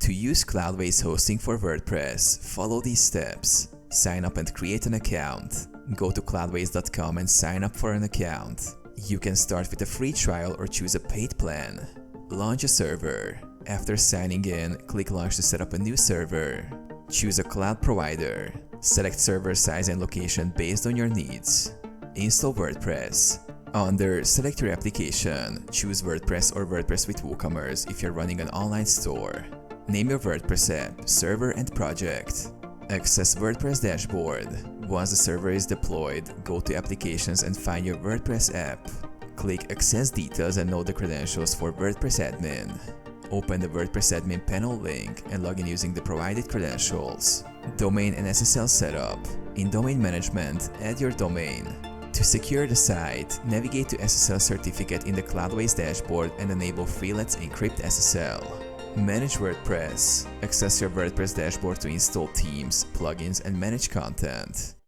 To use Cloudways hosting for WordPress, follow these steps. Sign up and create an account. Go to cloudways.com and sign up for an account. You can start with a free trial or choose a paid plan. Launch a server. After signing in, click Launch to set up a new server. Choose a cloud provider. Select server size and location based on your needs. Install WordPress. Under Select your application, choose WordPress or WordPress with WooCommerce if you're running an online store. Name your WordPress app, server, and project. Access WordPress dashboard. Once the server is deployed, go to Applications and find your WordPress app. Click Access Details and know the credentials for WordPress admin. Open the WordPress admin panel link and log in using the provided credentials. Domain and SSL setup. In Domain Management, add your domain. To secure the site, navigate to SSL certificate in the Cloudways dashboard and enable Free Let's Encrypt SSL. Manage WordPress. Access your WordPress dashboard to install themes, plugins, and manage content.